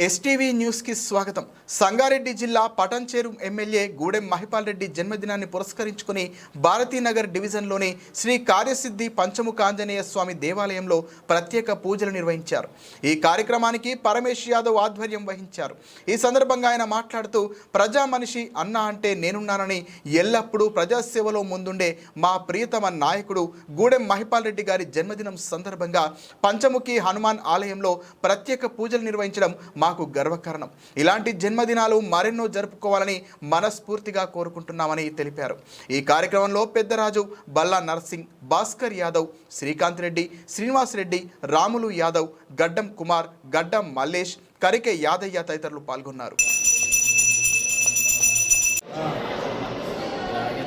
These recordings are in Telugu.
ఎస్టీవీ న్యూస్ కి స్వాగతం. సంగారెడ్డి జిల్లా పటంచేరు ఎమ్మెల్యే గూడెం మహిపాల్ రెడ్డి జన్మదినాన్ని పురస్కరించుకుని భారతీనగర్ డివిజన్లోని శ్రీ కార్యసిద్ధి పంచముఖ ఆంజనేయ స్వామి దేవాలయంలో ప్రత్యేక పూజలు నిర్వహించారు. ఈ కార్యక్రమానికి పరమేశ్ యాదవ్ ఆధ్వర్యం వహించారు. ఈ సందర్భంగా ఆయన మాట్లాడుతూ, ప్రజా మనిషి అన్న అంటే నేనున్నానని, ఎల్లప్పుడూ ప్రజాసేవలో ముందుండే మా ప్రియతమ నాయకుడు గూడెం మహిపాల్ రెడ్డి గారి జన్మదినం సందర్భంగా పంచముఖి హనుమాన్ ఆలయంలో ప్రత్యేక పూజలు నిర్వహించడం మాకు గర్వకారణం. ఇలాంటి జన్మదినాలు మరెన్నో జరుపుకోవాలని మనస్ఫూర్తిగా కోరుకుంటున్నామని తెలిపారు. ఈ కార్యక్రమంలో పెద్దరాజు, బల్లా నర్సింగ్, భాస్కర్ యాదవ్, శ్రీకాంత్ రెడ్డి, శ్రీనివాస్ రెడ్డి, రాములు యాదవ్, గడ్డం కుమార్, గడ్డం మల్లేష్, కరికే యాదయ్య తదితరులు పాల్గొన్నారు.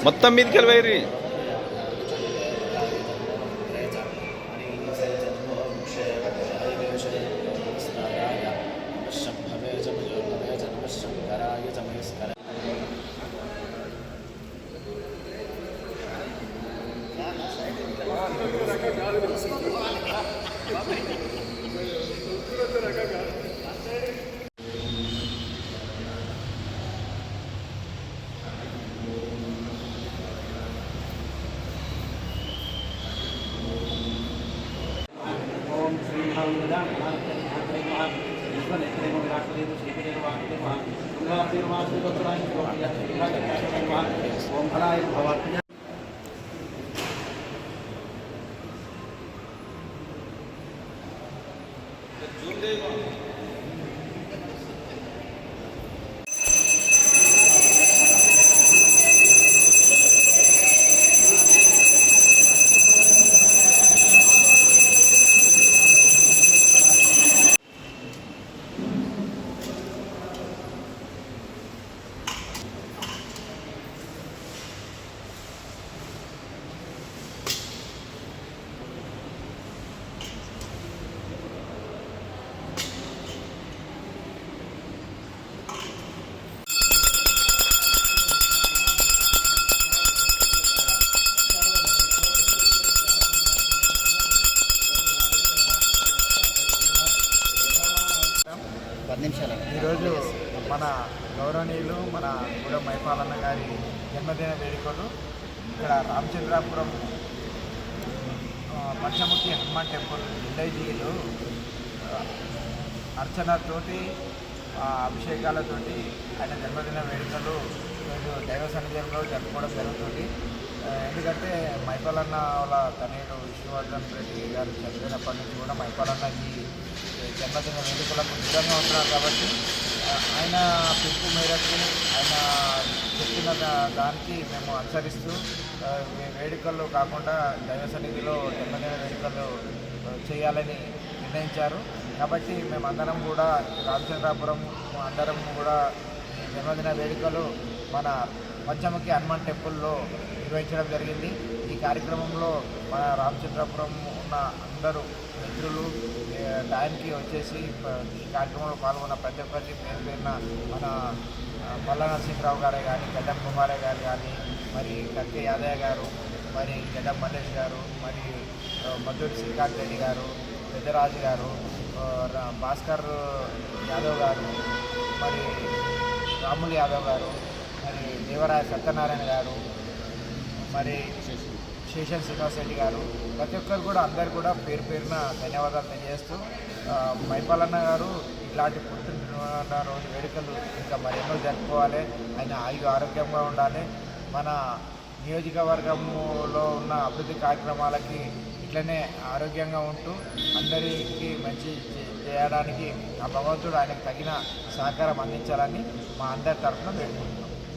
మొత్తం మీదకి వెళ్ళి ఈరోజు మన గౌరవనీయులు మన గూడెం మహిపాల్ అన్న గారి జన్మదిన వేడుకలు ఇక్కడ రామచంద్రాపురం పంచముఖి హనుమాన్ టెంపుల్ విలేజీలు అర్చనతోటి అభిషేకాలతోటి ఆయన జన్మదిన వేడుకలు ఈరోజు దైవ సన్నిధ్యంలో జరుపుకోవడం జరుగుతుంది. ఎందుకంటే మహిపాల్ అన్న వాళ్ళ తనయుడు విష్ణువర్ధన్ రెడ్డి గారు చనిపోయినప్పటి నుంచి కూడా మహిపాల్ అన్న ఈ జన్మదిన వేడుకలకు సిద్ధంగా ఉంటున్నారు. కాబట్టి ఆయన పిలుపు మేరకు ఆయన చెప్పిన దానికి మేము అనుసరిస్తూ వేడుకలు కాకుండా దైవ సన్నిధిలో జన్మదిన వేడుకలు చేయాలని నిర్ణయించారు. కాబట్టి మేమందరం కూడా రామచంద్రాపురం అందరం కూడా జన్మదిన వేడుకలు మన పంచముఖి హనుమాన్ టెంపుల్లో నిర్వహించడం జరిగింది. ఈ కార్యక్రమంలో మన రామచంద్రాపురం ఉన్న అందరూ మిత్రులు టైంకి వచ్చేసి ఈ కార్యక్రమంలో పాల్గొన్న ప్రతి ఒక్కరికి పేరు పేరున మన బల్లా నరసింహరావు గారే కానీ, గడ్డం కుమారే గారు కానీ, మరి కర్కే యాదయ్య గారు, మరి గడ్డం మల్లేష్ గారు, మరి మధురి శ్రీకాంత్ రెడ్డి గారు, పెద్దరాజు గారు, భాస్కర్ యాదవ్ గారు, మరి రాములు యాదవ్ గారు, మరి దేవరాయ సత్యనారాయణ గారు, మరి శేషన్ శ్రీనివాస్ రెడ్డి గారు, ప్రతి ఒక్కరు కూడా అందరు కూడా పేరు పేరున ధన్యవాదాలు తెలియజేస్తూ మహిపాల్ అన్న గారు ఇలాంటి పుట్టిన రోజు వేడుకలు ఇంకా మరెన్నో జరుపుకోవాలి. ఆయన ఆరోగ్యంగా ఉండాలి. మన నియోజకవర్గంలో ఉన్న అభివృద్ధి కార్యక్రమాలకి ఇట్లనే ఆరోగ్యంగా ఉంటూ అందరికీ మంచి చేయడానికి ఆ భగవంతుడు ఆయనకు తగిన సహకారం అందించాలని మా అందరి తరఫున వేడుకుంటున్నాం.